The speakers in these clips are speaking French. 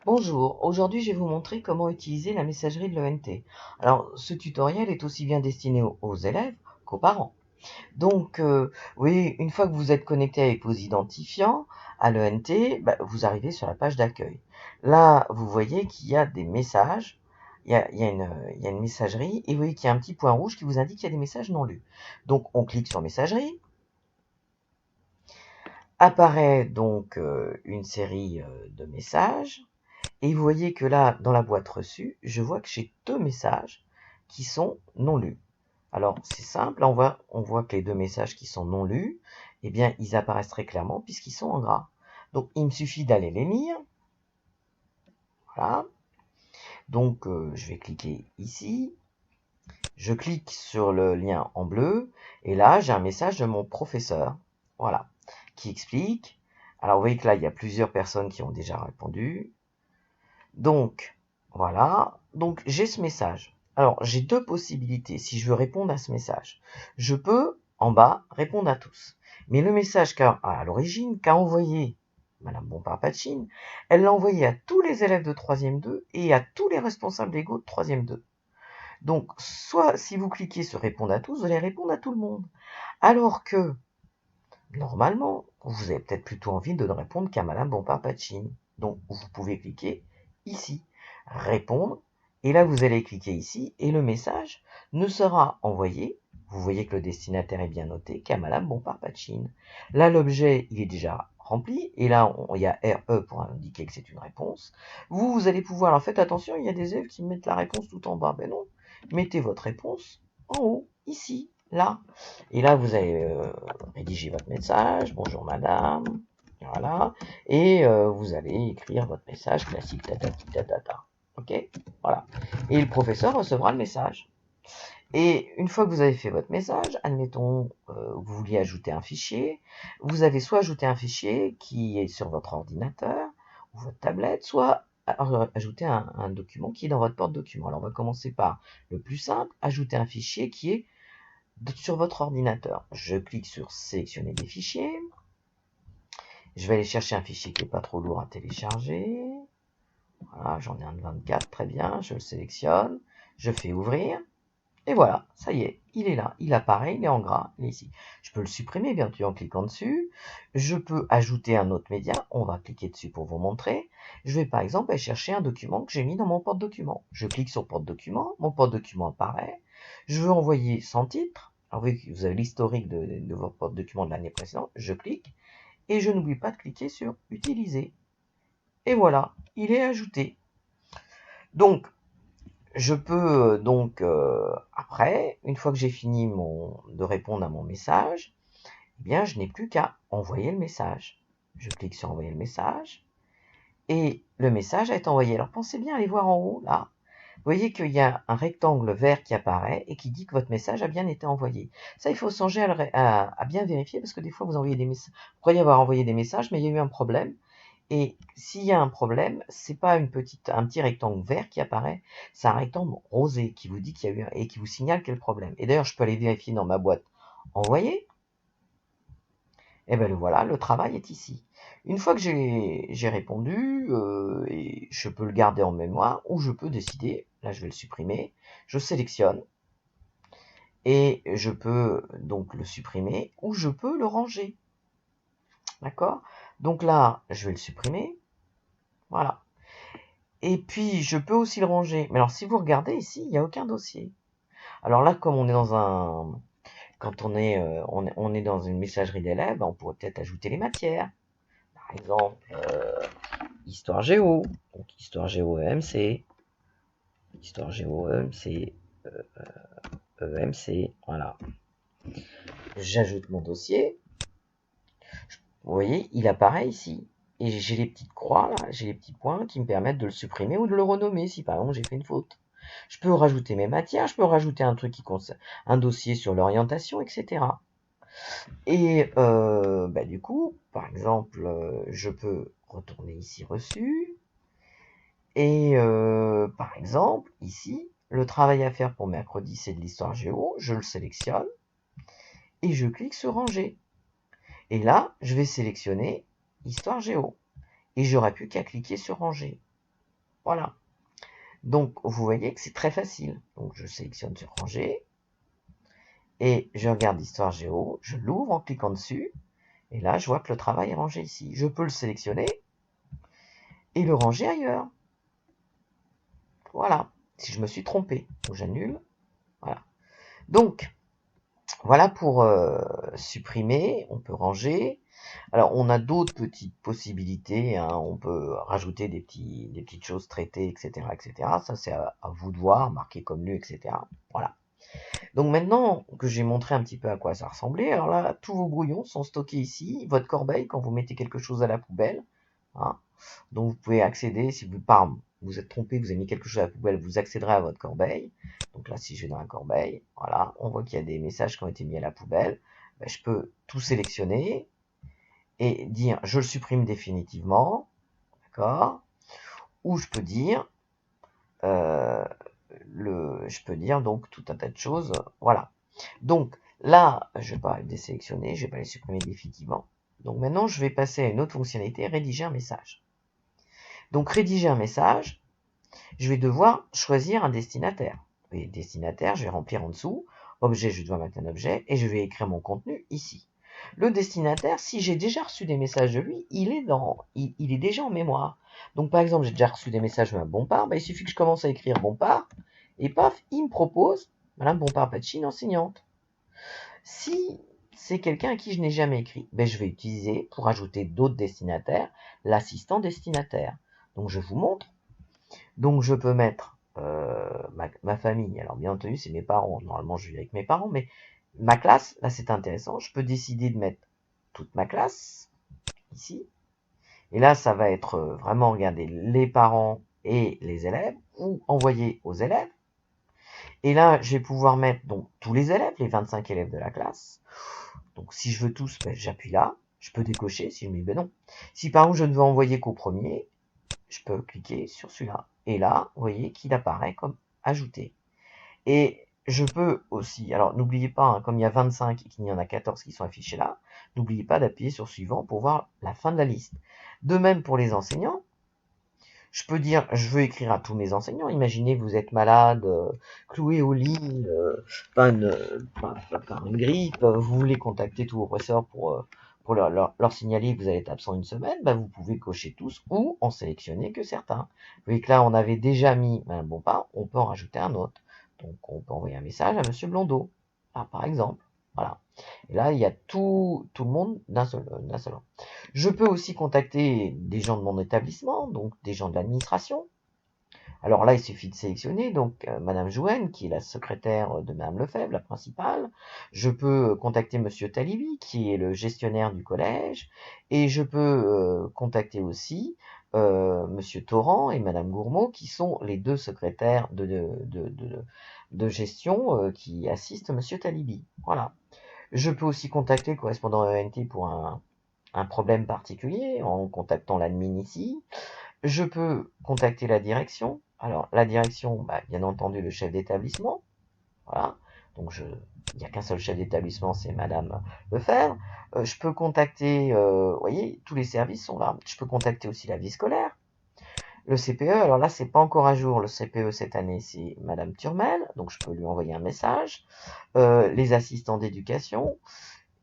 Bonjour, aujourd'hui je vais vous montrer comment utiliser la messagerie de l'ENT. Alors ce tutoriel est aussi bien destiné aux élèves qu'aux parents. Donc oui, une fois que vous êtes connecté avec vos identifiants à l'ENT, vous arrivez sur la page d'accueil. Là, vous voyez qu'il y a des messages, il y a une messagerie, et vous voyez qu'il y a un petit point rouge qui vous indique qu'il y a des messages non lus. Donc on clique sur messagerie, apparaît donc une série de messages. Et vous voyez que là, dans la boîte reçue, je vois que j'ai deux messages qui sont non lus. Alors, c'est simple, on voit que les deux messages qui sont non lus, eh bien, ils apparaissent très clairement puisqu'ils sont en gras. Donc, il me suffit d'aller les lire. Voilà. Donc, je vais cliquer ici. Je clique sur le lien en bleu. Et là, j'ai un message de mon professeur. Voilà. Qui explique. Alors, vous voyez que là, il y a plusieurs personnes qui ont déjà répondu. Donc, voilà. Donc, j'ai ce message. Alors, j'ai deux possibilités si je veux répondre à ce message. Je peux, en bas, répondre à tous. Mais le message à l'origine qu'a envoyé Madame Bompard-Patchine, elle l'a envoyé à tous les élèves de 3e 2 et à tous les responsables légaux de 3e 2. Donc, soit si vous cliquez sur répondre à tous, vous allez répondre à tout le monde. Alors que, normalement, vous avez peut-être plutôt envie de ne répondre qu'à Madame Bompard-Patchine. Donc, vous pouvez cliquer ici, répondre, et là, vous allez cliquer ici, et le message ne sera envoyé, vous voyez que le destinataire est bien noté, qu'à Madame Bompard-Patchine. Là, l'objet, il est déjà rempli, et là, il y a RE pour indiquer que c'est une réponse. Vous allez pouvoir, en fait, attention, il y a des élèves qui mettent la réponse tout en bas. Ben non, mettez votre réponse en haut, ici, là. Et là, vous allez rédiger votre message. Bonjour madame. Voilà. Et vous allez écrire votre message classique. Ok. Voilà. Et le professeur recevra le message. Et une fois que vous avez fait votre message, admettons vous vouliez ajouter un fichier, vous avez soit ajouté un fichier qui est sur votre ordinateur ou votre tablette, soit ajouter un document qui est dans votre porte-document. Alors on va commencer par le plus simple, ajouter un fichier qui est sur votre ordinateur. Je clique sur sélectionner des fichiers. Je vais aller chercher un fichier qui n'est pas trop lourd à télécharger. Voilà, j'en ai un de 24, très bien, je le sélectionne, je fais ouvrir, et voilà, ça y est, il est là, il apparaît, il est en gras, il est ici. Je peux le supprimer, bien sûr, en cliquant dessus. Je peux ajouter un autre média, on va cliquer dessus pour vous montrer. Je vais par exemple aller chercher un document que j'ai mis dans mon porte-document. Je clique sur porte-document, mon porte-document apparaît. Je veux envoyer sans titre. Alors vous avez l'historique de votre porte-document de l'année précédente. Je clique, et je n'oublie pas de cliquer sur utiliser. Et voilà, il est ajouté. Donc, je peux après, une fois que j'ai fini de répondre à mon message, eh bien, je n'ai plus qu'à envoyer le message. Je clique sur envoyer le message et le message a été envoyé. Alors pensez bien à aller voir en haut, là. Vous voyez qu'il y a un rectangle vert qui apparaît et qui dit que votre message a bien été envoyé. Ça, il faut songer à bien vérifier parce que des fois, vous envoyez des messages. Vous croyez avoir envoyé des messages, mais il y a eu un problème. Et s'il y a un problème, c'est pas un petit rectangle vert qui apparaît, c'est un rectangle rosé qui vous dit qu'il y a eu et qui vous signale quel problème. Et d'ailleurs, je peux aller vérifier dans ma boîte envoyé. Et bien le voilà, le travail est ici. Une fois que j'ai répondu, et je peux le garder en mémoire, ou je peux décider, là je vais le supprimer, je sélectionne, et je peux donc le supprimer, ou je peux le ranger. D'accord? Donc là, je vais le supprimer, voilà. Et puis, je peux aussi le ranger. Mais alors, si vous regardez ici, il n'y a aucun dossier. Alors là, comme on est dans un... Quand on est dans une messagerie d'élèves, on pourrait peut-être ajouter les matières. Par exemple, Histoire Géo. Donc, Histoire Géo EMC. Histoire Géo EMC. EMC. Voilà. J'ajoute mon dossier. Vous voyez, il apparaît ici. Et j'ai les petites croix, là, j'ai les petits points qui me permettent de le supprimer ou de le renommer si par exemple j'ai fait une faute. Je peux rajouter mes matières, je peux rajouter un truc qui concerne un dossier sur l'orientation, etc. Et du coup, par exemple, je peux retourner ici reçu. Et par exemple, ici, le travail à faire pour mercredi, c'est de l'histoire géo. Je le sélectionne et je clique sur ranger. Et là, je vais sélectionner histoire géo. Et j'aurais plus qu'à cliquer sur ranger. Voilà. Donc, vous voyez que c'est très facile. Donc, je sélectionne sur ranger. Et je regarde l'histoire géo. Je l'ouvre en cliquant dessus. Et là, je vois que le travail est rangé ici. Je peux le sélectionner et le ranger ailleurs. Voilà. Si je me suis trompé. Donc, j'annule. Voilà. Donc, voilà pour supprimer. On peut ranger. Alors, on a d'autres petites possibilités. Hein. On peut rajouter des petites choses traitées, etc., etc. Ça, c'est à vous de voir, marquer comme lu, etc. Voilà. Donc maintenant que j'ai montré un petit peu à quoi ça ressemblait, alors là, tous vos brouillons sont stockés ici. Votre corbeille, quand vous mettez quelque chose à la poubelle, hein, donc vous pouvez accéder, si vous, vous êtes trompé, vous avez mis quelque chose à la poubelle, vous accéderez à votre corbeille. Donc là, si je vais dans la corbeille, voilà, on voit qu'il y a des messages qui ont été mis à la poubelle. Ben, je peux tout sélectionner et dire je le supprime définitivement, d'accord? Ou je peux dire, je peux dire donc tout un tas de choses, voilà. Donc là, je vais pas les désélectionner, je vais pas les supprimer définitivement. Donc maintenant, je vais passer à une autre fonctionnalité, rédiger un message. Donc rédiger un message, je vais devoir choisir un destinataire. Et destinataire, je vais remplir en dessous. Objet, je dois mettre un objet et je vais écrire mon contenu ici. Le destinataire, si j'ai déjà reçu des messages de lui, il est déjà en mémoire. Donc par exemple, j'ai déjà reçu des messages de Mme Bompard, il suffit que je commence à écrire Bompard, et paf, il me propose Madame Bompard-Pachine, enseignante. Si c'est quelqu'un à qui je n'ai jamais écrit, je vais utiliser, pour ajouter d'autres destinataires, l'assistant destinataire. Donc je vous montre. Donc je peux mettre ma famille. Alors bien entendu, c'est mes parents. Normalement, je vis avec mes parents, mais ma classe, là c'est intéressant. Je peux décider de mettre toute ma classe, ici. Et là, ça va être vraiment regarder les parents et les élèves, ou envoyer aux élèves. Et là, je vais pouvoir mettre donc tous les élèves, les 25 élèves de la classe. Donc si je veux tous, j'appuie là. Je peux décocher si je me dis non. Si par exemple je ne veux envoyer qu'au premier, je peux cliquer sur celui-là. Et là, vous voyez qu'il apparaît comme ajouté. Et je peux aussi, alors n'oubliez pas, hein, comme il y a 25 et qu'il y en a 14 qui sont affichés là, n'oubliez pas d'appuyer sur suivant pour voir la fin de la liste. De même pour les enseignants, je peux dire, je veux écrire à tous mes enseignants. Imaginez, vous êtes malade, cloué au lit, par une grippe, vous voulez contacter tous vos professeurs pour leur signaler que vous allez être absent une semaine, vous pouvez cocher tous ou en sélectionner que certains. Vous voyez que là, on avait déjà mis un bon pas, on peut en rajouter un autre. Donc, on peut envoyer un message à Monsieur Blondeau, par exemple. Voilà. Et là, il y a tout le monde d'un seul nom. Je peux aussi contacter des gens de mon établissement, donc des gens de l'administration. Alors là, il suffit de sélectionner donc Madame Jouenne, qui est la secrétaire de Madame Lefebvre, la principale. Je peux contacter Monsieur Talibi, qui est le gestionnaire du collège. Et je peux contacter aussi Monsieur Torrent et Madame Gourmaud, qui sont les deux secrétaires de gestion qui assistent Monsieur Talibi. Voilà. Je peux aussi contacter le correspondant ENT pour un problème particulier en contactant l'admin ici. Je peux contacter la direction. Alors, la direction, bien entendu, le chef d'établissement. Voilà. Donc, il n'y a qu'un seul chef d'établissement, c'est Madame Lefebvre. Je peux contacter, vous voyez, tous les services sont là. Je peux contacter aussi la vie scolaire. Le CPE, alors là, c'est pas encore à jour. Le CPE cette année, c'est Madame Turmel, donc je peux lui envoyer un message. Les assistants d'éducation.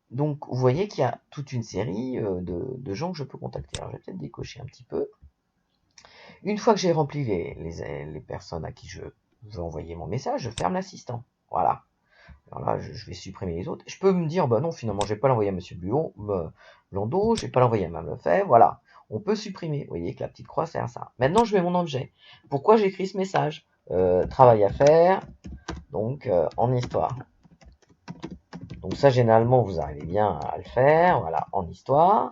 Donc, vous voyez qu'il y a toute une série de gens que je peux contacter. Alors, je vais peut-être décocher un petit peu. Une fois que j'ai rempli les personnes à qui je veux envoyer mon message, je ferme l'assistant. Voilà. Alors là, je vais supprimer les autres. Je peux me dire, non, finalement, je vais pas l'envoyer à Monsieur Blondeau, je vais pas l'envoyer à Mme Lefebvre. Voilà. On peut supprimer. Vous voyez que la petite croix sert à ça. Maintenant, je mets mon objet. Pourquoi j'écris ce message travail à faire, donc en histoire. Donc ça, généralement, vous arrivez bien à le faire, voilà, en histoire.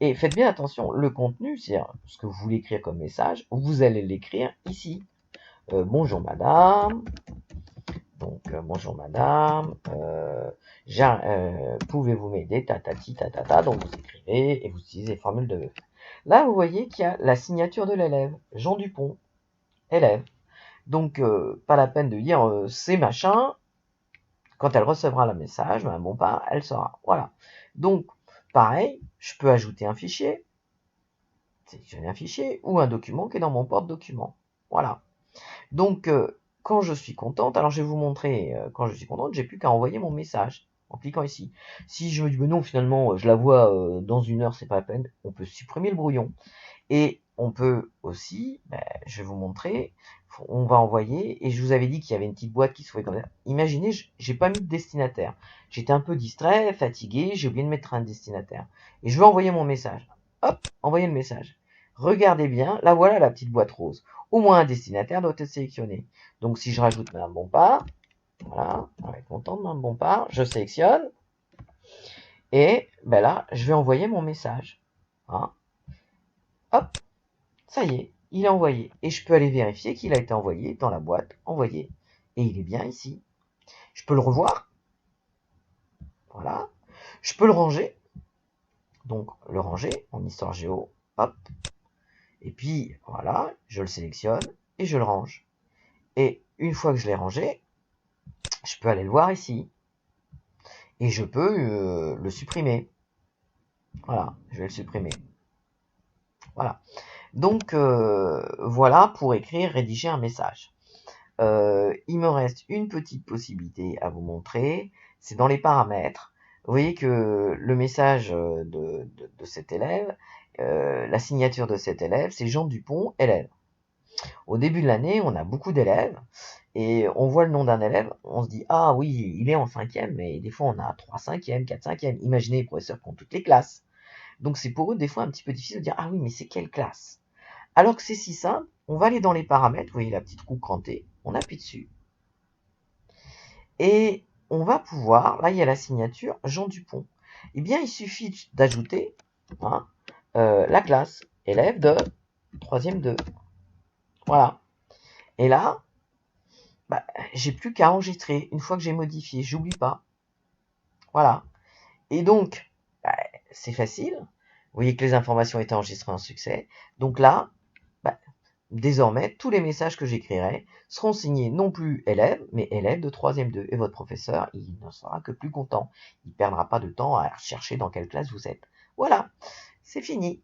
Et faites bien attention, le contenu, c'est ce que vous voulez écrire comme message, vous allez l'écrire ici. Bonjour madame, donc bonjour madame, pouvez-vous m'aider, tatati, tatata, donc vous écrivez et vous utilisez les formules de... Là, vous voyez qu'il y a la signature de l'élève, Jean Dupont, élève. Donc, pas la peine de dire c'est machin. Quand elle recevra le message, elle saura. Voilà. Donc, pareil, je peux ajouter un fichier. sélectionner un fichier ou un document qui est dans mon porte-document. Voilà. Donc, quand je suis contente, alors je vais vous montrer, quand je suis contente, j'ai plus qu'à envoyer mon message en cliquant ici. Si je me dis, mais non, finalement, je la vois dans 1 heure, c'est pas la peine, on peut supprimer le brouillon. Et on peut aussi, je vais vous montrer, on va envoyer, et je vous avais dit qu'il y avait une petite boîte qui se trouvait comme ça. Imaginez, j'ai pas mis de destinataire. J'étais un peu distrait, fatigué, j'ai oublié de mettre un destinataire. Et je veux envoyer mon message. Hop, envoyer le message. Regardez bien, là voilà la petite boîte rose. Au moins un destinataire doit être sélectionné. Donc si je rajoute Madame Bompard, voilà, on va être content de Madame Bompard, je sélectionne, et là, je vais envoyer mon message. Hein. Hop, ça y est, il est envoyé. Et je peux aller vérifier qu'il a été envoyé dans la boîte envoyé. Et il est bien ici. Je peux le revoir. Voilà. Je peux le ranger. Donc, le ranger en histoire géo. Hop. Et puis, voilà, je le sélectionne et je le range. Et une fois que je l'ai rangé, je peux aller le voir ici. Et je peux le supprimer. Voilà, je vais le supprimer. Voilà. Donc, voilà pour écrire, rédiger un message. Il me reste une petite possibilité à vous montrer, c'est dans les paramètres. Vous voyez que le message de cet élève, la signature de cet élève, c'est Jean Dupont, élève. Au début de l'année, on a beaucoup d'élèves, et on voit le nom d'un élève, on se dit, ah oui, il est en 5e, mais des fois on a 3 5e, 4 5e. Imaginez les professeurs qui ont toutes les classes. Donc c'est pour eux des fois un petit peu difficile de dire, ah oui, mais c'est quelle classe? Alors que c'est si simple, on va aller dans les paramètres, vous voyez la petite roue crantée, on appuie dessus. Et on va pouvoir, là il y a la signature Jean Dupont. Eh bien il suffit d'ajouter la classe élève de 3e 2. Voilà. Et là, j'ai plus qu'à enregistrer. Une fois que j'ai modifié, j'oublie pas. Voilà. Et donc, c'est facile. Vous voyez que les informations étaient enregistrées en succès. Donc là, désormais, tous les messages que j'écrirai seront signés non plus élève, mais élève de 3e 2. Et votre professeur, il ne sera que plus content. Il ne perdra pas de temps à chercher dans quelle classe vous êtes. Voilà, c'est fini.